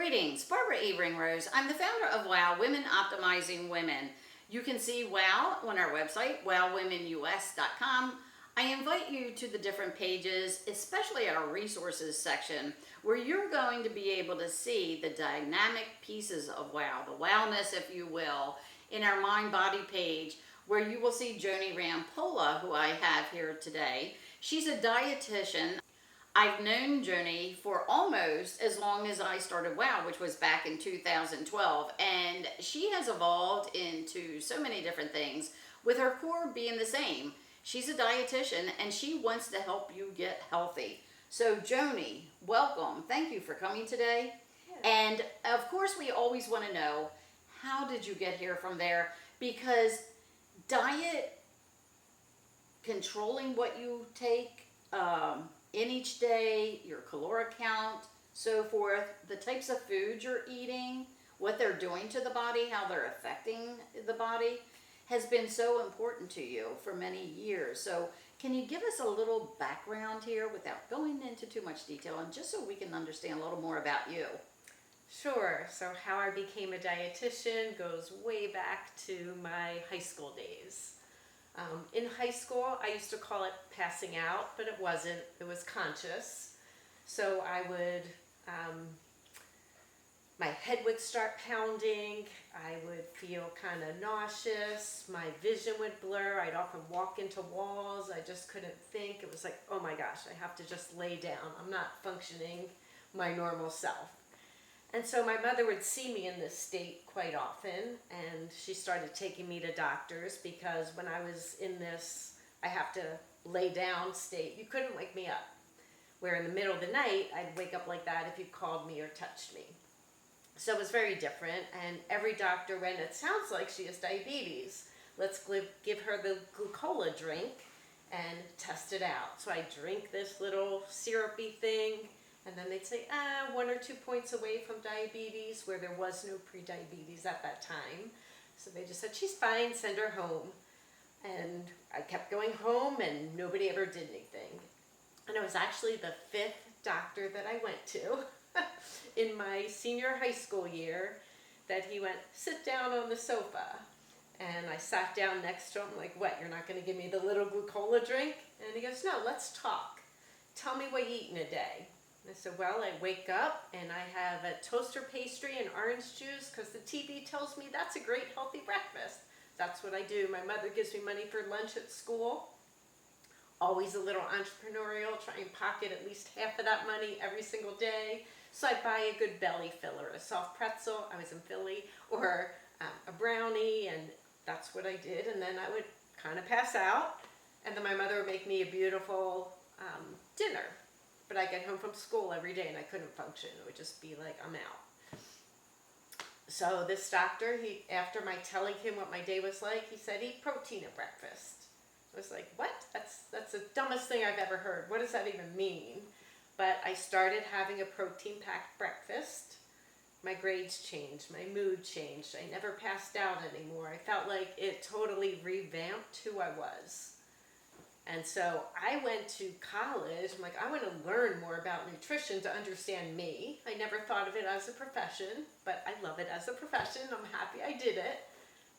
Greetings, Barbara Evering Rose. I'm the founder of WOW, Women Optimizing Women. You can see WOW on our website, wowwomenus.com. I invite you to the different pages, especially our resources section, where you're going to be able to see the dynamic pieces of WOW, the wellness, if you will, in our mind-body page, where you will see Joni Rampolla, who I have here today. She's a dietitian. I've known Joni for almost as long as I started WOW, which was back in 2012, and she has evolved into so many different things, with her core being the same. She's a dietitian, and she wants to help you get healthy. So Joni, welcome. Thank you for coming today. Yes. And of course, we always want to know, how did you get here from there? Because diet, controlling what you take, in each day, your caloric count, so forth, the types of food you're eating, what they're doing to the body, how they're affecting the body, has been so important to you for many years. So can you give us a little background here without going into too much detail, and just so we can understand a little more about you? Sure. So how I became a dietitian goes way back to my high school days. In high school, I used to call it passing out, but it wasn't. It was conscious. So I would, my head would start pounding. I would feel kind of nauseous. My vision would blur. I'd often walk into walls. I just couldn't think. It was like, oh my gosh, I have to just lay down. I'm not functioning my normal self. And so my mother would see me in this state quite often, and she started taking me to doctors, because when I was in this I have to lay down state, you couldn't wake me up. Where in the middle of the night, I'd wake up like that if you called me or touched me. So it was very different, and every doctor went, it sounds like she has diabetes. Let's give her the glucola drink and test it out. So I drink this little syrupy thing, and then they'd say, 1 or 2 points away from diabetes, where there was no pre-diabetes at that time. So they just said, she's fine, send her home. And I kept going home, and nobody ever did anything. And it was actually the 5th doctor that I went to in my senior high school year that he went, sit down on the sofa. And I sat down next to him, like, what, you're not going to give me the little glucola drink? And he goes, no, let's talk. Tell me what you eat in a day. I said, well, I wake up and I have a toaster pastry and orange juice, because the TV tells me that's a great healthy breakfast. That's what I do. My mother gives me money for lunch at school. Always a little entrepreneurial, try and pocket at least half of that money every single day. So I'd buy a good belly filler, a soft pretzel, I was in Philly, or a brownie, and that's what I did. And then I would kind of pass out, and then my mother would make me a beautiful dinner. But I get home from school every day and I couldn't function. It would just be like, I'm out. So this doctor, after my telling him what my day was like, he said, eat protein at breakfast. I was like, what? That's the dumbest thing I've ever heard. What does that even mean? But I started having a protein-packed breakfast. My grades changed. My mood changed. I never passed out anymore. I felt like it totally revamped who I was. And so I went to college. I'm like, I want to learn more about nutrition to understand me. I never thought of it as a profession, but I love it as a profession. I'm happy I did it.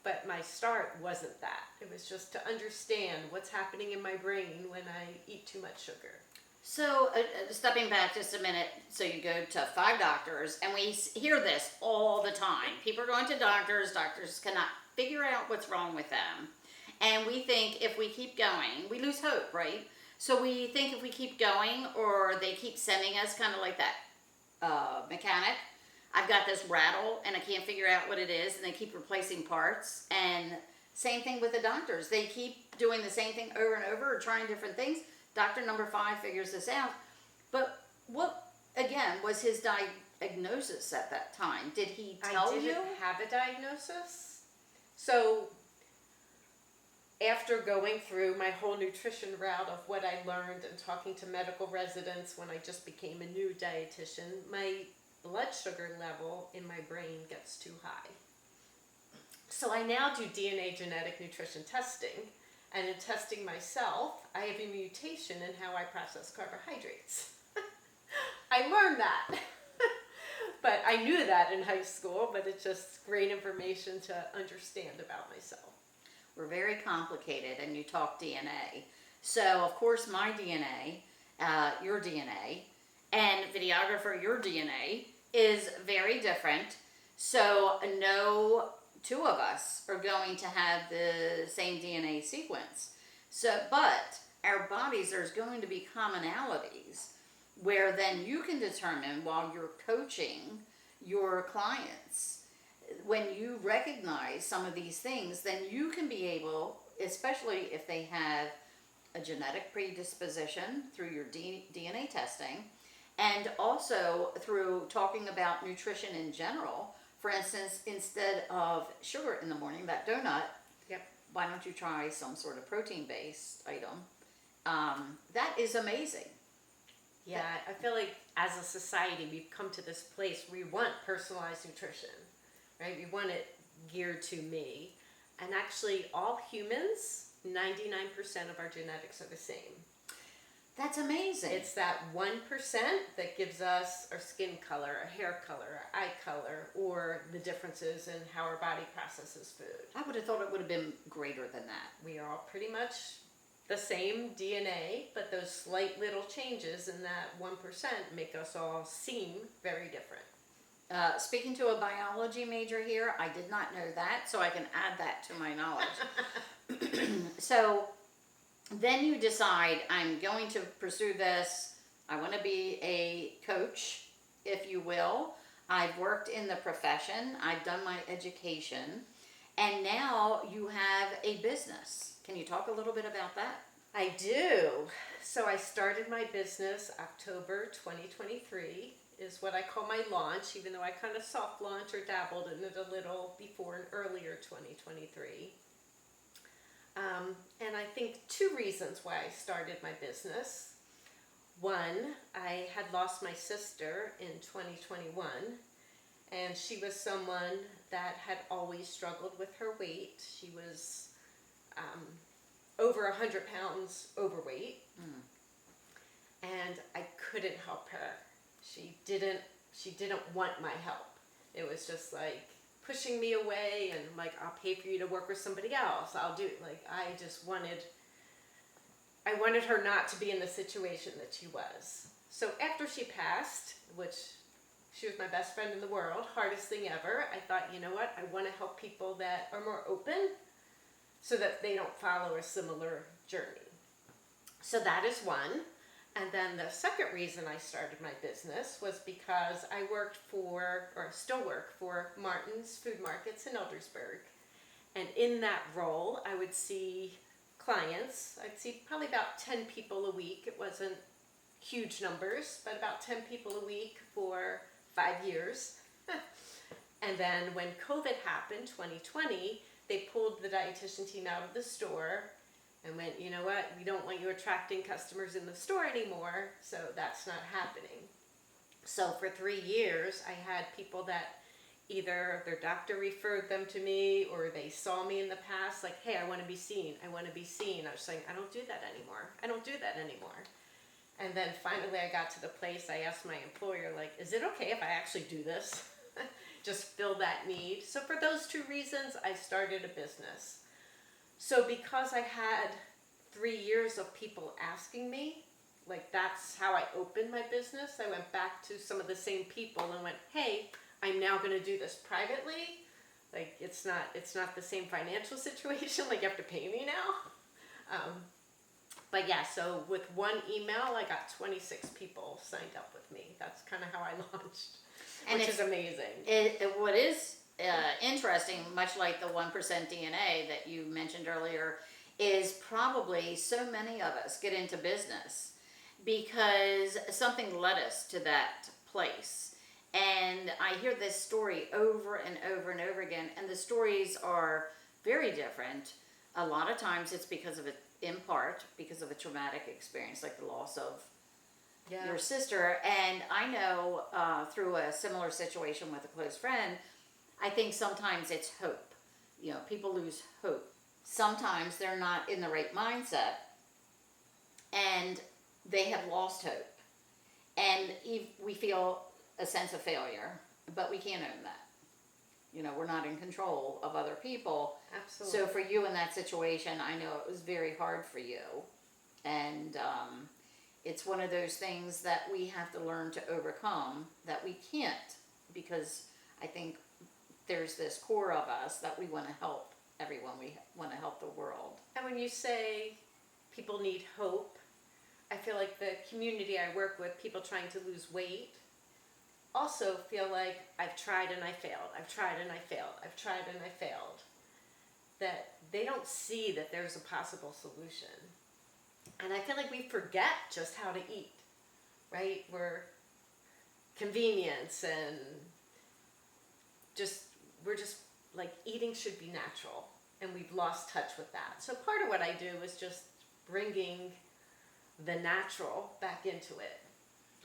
But my start wasn't that. It was just to understand what's happening in my brain when I eat too much sugar. So, stepping back just a minute, so you go to 5 doctors, and we hear this all the time. People are going to doctors cannot figure out what's wrong with them. And we think if we keep going, we lose hope, right? So we think if we keep going, or they keep sending us, kind of like that mechanic, I've got this rattle and I can't figure out what it is, and they keep replacing parts. And same thing with the doctors. They keep doing the same thing over and over, or trying different things. Doctor number 5 figures this out. But what, again, was his diagnosis at that time? Did he tell you? I didn't have a diagnosis. So after going through my whole nutrition route of what I learned and talking to medical residents when I just became a new dietitian, my blood sugar level in my brain gets too high. So I now do DNA genetic nutrition testing, and in testing myself, I have a mutation in how I process carbohydrates. I learned that. But But I knew that in high school, but it's just great information to understand about myself. We're very complicated, and you talk DNA. So, of course, my DNA, your DNA, and videographer, your DNA, is very different. So, no two of us are going to have the same DNA sequence. So, but our bodies, there's going to be commonalities where then you can determine while you're coaching your clients, when you recognize some of these things, then you can be able, especially if they have a genetic predisposition through your DNA testing, and also through talking about nutrition in general. For instance, instead of sugar in the morning, that donut, Yep. why don't you try some sort of protein-based item? That is amazing. Yeah, I feel like as a society, we've come to this place where we want personalized nutrition, right? We want it geared to me. And actually, all humans, 99% of our genetics are the same. That's amazing. It's that 1% that gives us our skin color, our hair color, our eye color, or the differences in how our body processes food. I would have thought it would have been greater than that. We are all pretty much the same DNA, but those slight little changes in that 1% make us all seem very different. Speaking to a biology major here, I did not know that, so I can add that to my knowledge. So then you decide, I'm going to pursue this. I want to be a coach, if you will. I've worked in the profession. I've done my education. And now you have a business. Can you talk a little bit about that? I do. So I started my business October 2023 is what I call my launch, even though I kind of soft launched or dabbled in it a little before in earlier 2023. And I think two reasons why I started my business. One, I had lost my sister in 2021, and she was someone that had always struggled with her weight. She was over 100 pounds overweight, and I couldn't help her. She didn't want my help. It was just like pushing me away and like, I'll pay for you to work with somebody else. I'll do, like, I wanted her not to be in the situation that she was. So after she passed, which she was my best friend in the world, hardest thing ever, I thought, you know what? I want to help people that are more open so that they don't follow a similar journey. So that is one. And then the second reason I started my business was because I worked for, or still work for, Martin's Food Markets in Eldersburg. And in that role, I would see clients. I'd see probably about 10 people a week. It wasn't huge numbers, but about 10 people a week for 5 years. And then when COVID happened, 2020, they pulled the dietitian team out of the store and went, you know what, we don't want you attracting customers in the store anymore, so that's not happening. So for 3 years, I had people that either their doctor referred them to me or they saw me in the past, like, hey, I want to be seen, I want to be seen. I was saying, I don't do that anymore. I don't do that anymore. And then finally I got to the place, I asked my employer, like, is it okay if I actually do this? Just fill that need. So for those two reasons, I started a business. So because I had 3 years of people asking me, like that's how I opened my business. I went back to some of the same people and went, hey, I'm now going to do this privately. Like it's not the same financial situation. Like you have to pay me now. But yeah, so with one email, I got 26 people signed up with me. That's kind of how I launched, and which is amazing. What is interesting, much like the 1% DNA that you mentioned earlier, is probably so many of us get into business because something led us to that place. And I hear this story over and over and over again, and the stories are very different. A lot of times it's in part because of a traumatic experience, like the loss of your sister. And I know through a similar situation with a close friend, I think sometimes it's hope. You know, people lose hope. Sometimes they're not in the right mindset and they have lost hope. And we feel a sense of failure. but we can't own that. You know, we're not in control of other people. Absolutely. So for you in that situation, I know it was very hard for you. And it's one of those things that we have to learn to overcome, that we can't, because I think there's this core of us that we want to help everyone. We want to help the world. And when you say people need hope, I feel like the community I work with, people trying to lose weight, also feel like I've tried and I failed. I've tried and I failed. I've tried and I failed. That they don't see that there's a possible solution. And I feel like we forget just how to eat, right? We're convenience and we're just like eating should be natural, and we've lost touch with that. So part of what I do is just bringing the natural back into it,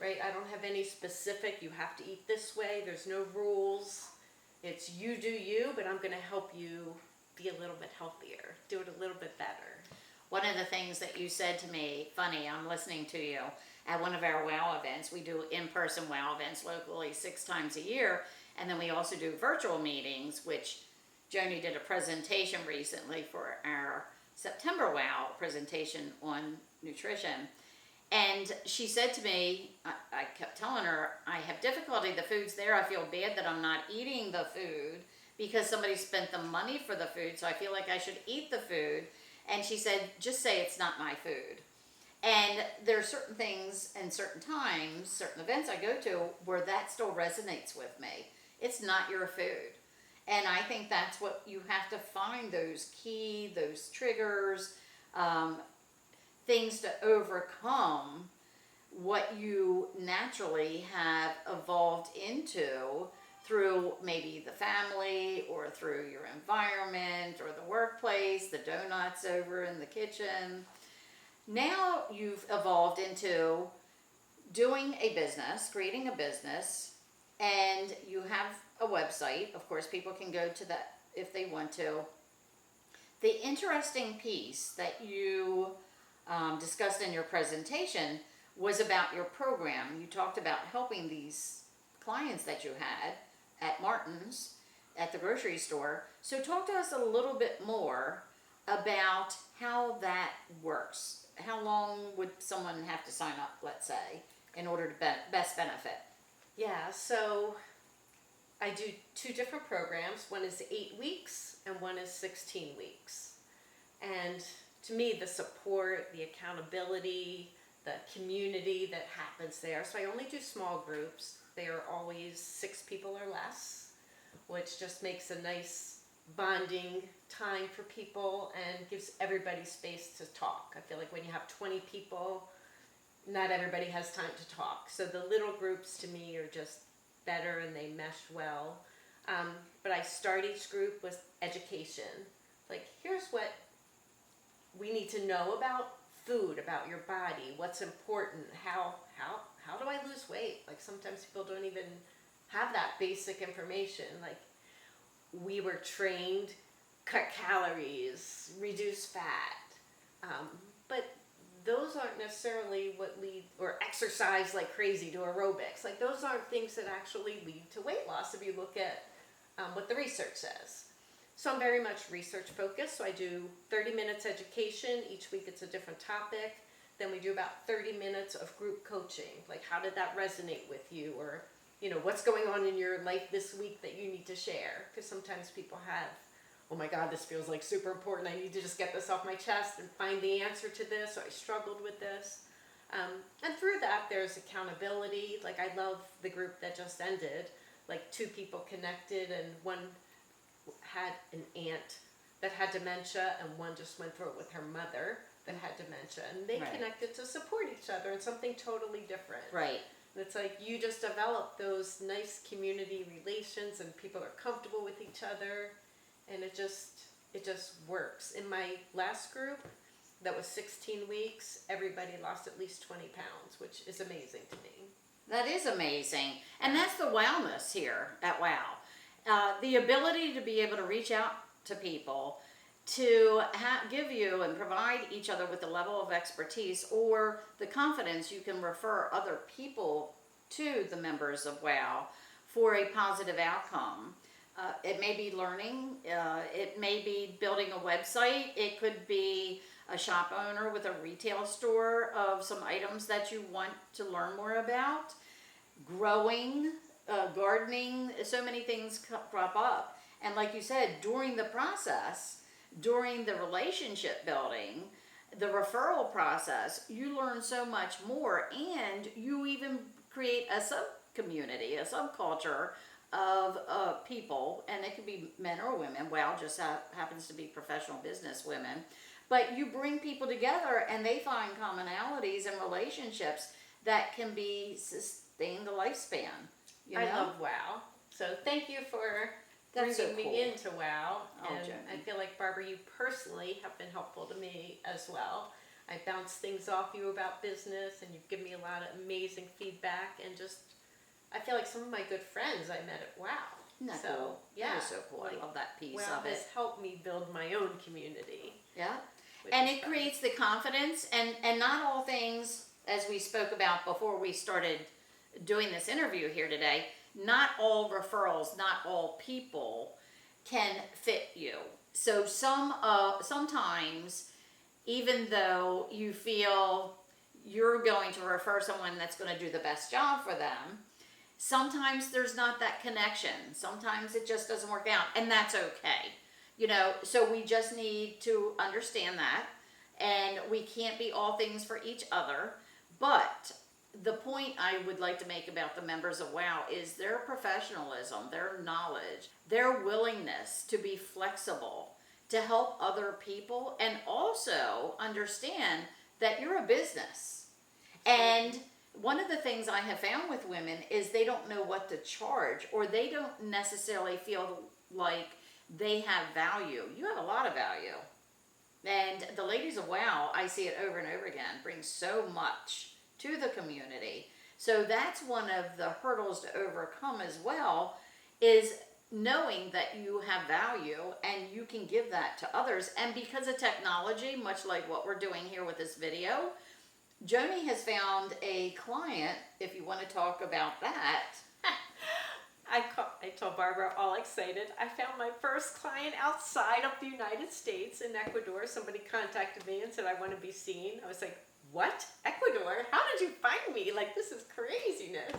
right? I don't have any specific, you have to eat this way, there's no rules. It's you do you, but I'm gonna help you be a little bit healthier, do it a little bit better. One of the things that you said to me, funny, I'm listening to you, at one of our WOW events. We do in-person WOW events locally 6 times a year, and then we also do virtual meetings, which Joni did a presentation recently for our September WOW presentation on nutrition. And she said to me, I kept telling her, I have difficulty, the food's there, I feel bad that I'm not eating the food because somebody spent the money for the food, so I feel like I should eat the food. And she said, just say it's not my food. And there are certain things and certain times, certain events I go to where that still resonates with me. It's not your food. And I think that's what you have to find, those triggers, things to overcome what you naturally have evolved into through maybe the family or through your environment or the workplace, the donuts over in the kitchen. Now you've evolved into doing a business, creating a business, and you have a website. Of course, people can go to that if they want to. The interesting piece that you discussed in your presentation was about your program. You talked about helping these clients that you had at Martin's, at the grocery store. So talk to us a little bit more about how that works. How long would someone have to sign up, let's say, in order to best benefit? Yeah, so I do 2 different programs. One is 8 weeks and one is 16 weeks. And to me, the support, the accountability, the community that happens there. So I only do small groups. They are always 6 people or less, which just makes a nice bonding time for people and gives everybody space to talk. I feel like when you have 20 people, not everybody has time to talk. So the little groups to me are just better and they mesh well. But I start each group with education. Like, here's what we need to know about food, about your body, what's important, how do I lose weight? Like, sometimes people don't even have that basic information. Like, we were trained, cut calories, reduce fat, but those aren't necessarily what lead, or exercise like crazy to aerobics. Like, those aren't things that actually lead to weight loss if you look at what the research says. So I'm very much research focused. So I do 30 minutes education. Each week it's a different topic. Then we do about 30 minutes of group coaching. Like, how did that resonate with you? Or, you know, what's going on in your life this week that you need to share? Because sometimes people have, oh my God, this feels like super important. I need to just get this off my chest and find the answer to this. Or I struggled with this. And through that, there's accountability. Like, I love the group that just ended. Like, 2 people connected, and one had an aunt that had dementia, and one just went through it with her mother that had dementia, and they connected to support each other in something totally different. Right. And it's like you just develop those nice community relations, and people are comfortable with each other, and it just works. In my last group, that was 16 weeks, everybody lost at least 20 pounds, which is amazing to me. That is amazing. And that's the wellness here at WOW. The ability to be able to reach out to people, to give you and provide each other with the level of expertise or the confidence you can refer other people to the members of WOW for a positive outcome. It may be learning, it may be building a website, it could be a shop owner with a retail store of some items that you want to learn more about, growing, gardening, so many things crop up. And like you said, during the process, during the relationship building, the referral process, you learn so much more, and you even create a sub-community, a subculture of people, and it could be men or women. Well, just happens to be professional business women. But you bring people together and they find commonalities and relationships that can be sustain the lifespan. You know? I love WOW. So thank you for That's bringing so cool. me into WOW. Oh, And Joni. I feel like, Barbara, you personally have been helpful to me as well. I bounce things off you about business, and you've given me a lot of amazing feedback, and just, I feel like some of my good friends I met at WOW. Isn't that So, cool? yeah. That is so cool. Like, I love that piece WOW of has it. helped me build my own community. Yeah. which And is it fun. creates the confidence, and not all things, as we spoke about before we started doing this interview here today, not all referrals, not all people can fit you. So sometimes, even though you feel you're going to refer someone that's going to do the best job for them, sometimes there's not that connection. Sometimes it just doesn't work out, and that's okay. You know, so we just need to understand that, and we can't be all things for each other. But the point I would like to make about the members of WOW is their professionalism, their knowledge, their willingness to be flexible, to help other people, and also understand that you're a business. And one of the things I have found with women is they don't know what to charge, or they don't necessarily feel like they have value. You have a lot of value. And the ladies of WOW, I see it over and over again, bring so much to the community. So that's one of the hurdles to overcome as well, is knowing that you have value and you can give that to others. And because of technology, much like what we're doing here with this video, Joni has found a client, if you want to talk about that. I told Barbara, all excited, I found my first client outside of the United States in Ecuador. Somebody contacted me and said, I want to be seen. I was like, what? Ecuador? How did you find me? Like, this is craziness.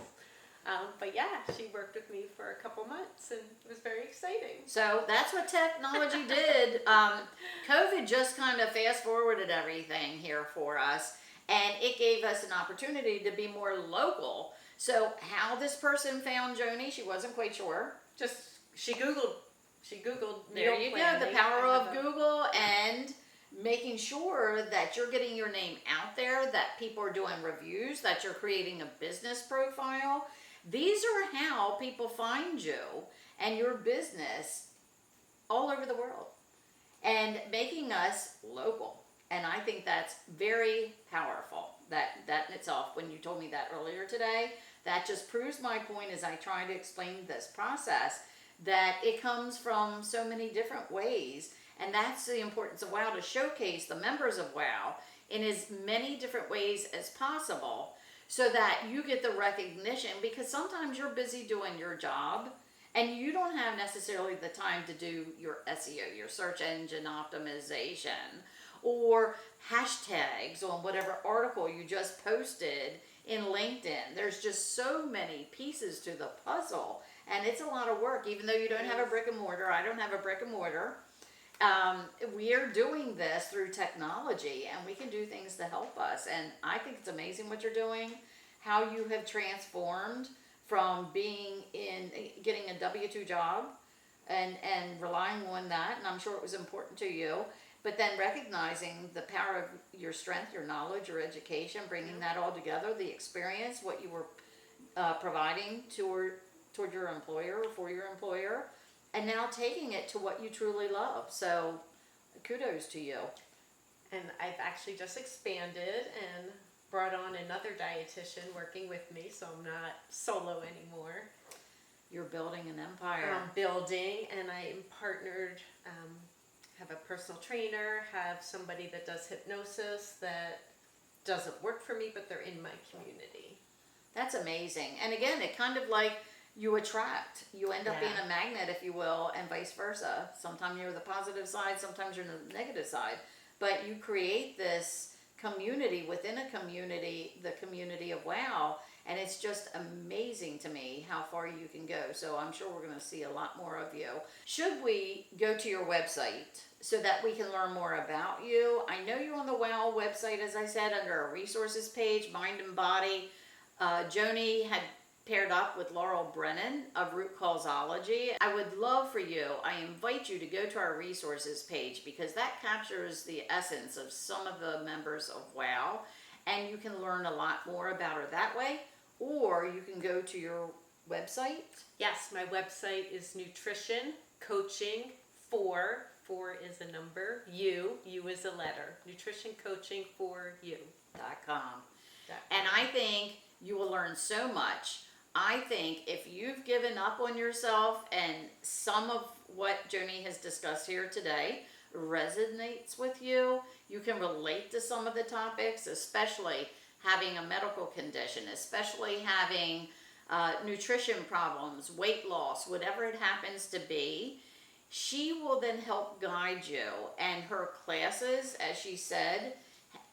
But yeah, she worked with me for a couple months, and it was very exciting. So that's what technology did. COVID just kind of fast forwarded everything here for us, and it gave us an opportunity to be more local. So how this person found Joni, she wasn't quite sure. Just, she Googled There meal you go, planning. the power I of have a- Google, and making sure that you're getting your name out there, that people are doing reviews, that you're creating a business profile. These are how people find you and your business all over the world, and making us local. And I think that's very powerful, that in itself. When you told me that earlier today, that just proves my point as I try to explain this process, that it comes from so many different ways. And that's the importance of WOW, to showcase the members of WOW in as many different ways as possible, so that you get the recognition, because sometimes you're busy doing your job and you don't have necessarily the time to do your SEO, your search engine optimization, or hashtags on whatever article you just posted in LinkedIn. There's just so many pieces to the puzzle, and it's a lot of work. Even though you don't have a brick and mortar, I don't have a brick and mortar, we are doing this through technology, and we can do things to help us. And I think it's amazing what you're doing, how you have transformed from being getting a W-2 job and relying on that, and I'm sure it was important to you, but then recognizing the power of your strength, your knowledge, your education, bringing that all together, the experience, what you were providing toward your employer or for your employer, and now taking it to what you truly love. So kudos to you. And I've actually just expanded and brought on another dietitian working with me, so I'm not solo anymore. You're building an empire. I'm building, and I am partnered, have a personal trainer, have somebody that does hypnosis that doesn't work for me, but they're in my community. That's amazing. And again, it kind of like you attract. You end up Yeah. being a magnet, if you will, and vice versa. Sometimes you're the positive side, sometimes you're the negative side. But you create this community within a community, the community of WOW, and it's just amazing to me how far you can go. So I'm sure we're going to see a lot more of you. Should we go to your website so that we can learn more about you? I know you're on the WOW website, as I said, under our resources page, Mind and Body. Joni had paired up with Laurel Brennan of Root Causology. I would love for you, I invite you to go to our resources page because that captures the essence of some of the members of WOW, and you can learn a lot more about her that way, or you can go to your website. Yes, my website is nutrition coaching for is a number, you is a letter, nutrition coaching for you.com. And I think you will learn so much. I think if you've given up on yourself and some of what Joni has discussed here today resonates with you, you can relate to some of the topics, especially having a medical condition, especially having nutrition problems, weight loss, whatever it happens to be. She will then help guide you, and her classes, as she said,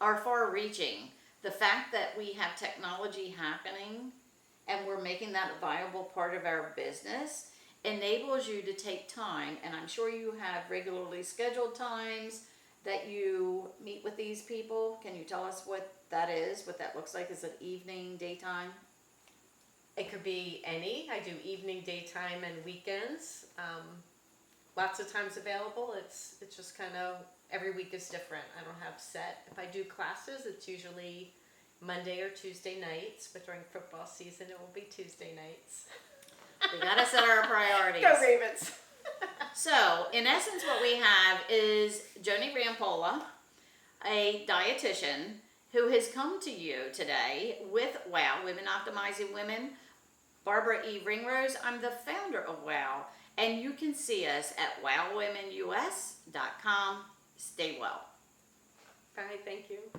are far-reaching. The fact that we have technology happening and we're making that a viable part of our business enables you to take time, and I'm sure you have regularly scheduled times that you meet with these people. Can you tell us what that is, what that looks like? Is it evening, daytime? It could be any. I do evening, daytime, and weekends. Lots of times available. It's just kind of every week is different. I don't have set. If I do classes, it's usually Monday or Tuesday nights, but during football season, it will be Tuesday nights. We gotta set our priorities. Go Ravens! So, in essence, what we have is Joni Rampolla, a dietitian, who has come to you today with WOW, Women Optimizing Women. Barbara E. Ringrose, I'm the founder of WOW, and you can see us at wowwomenus.com. Stay well. Bye, thank you.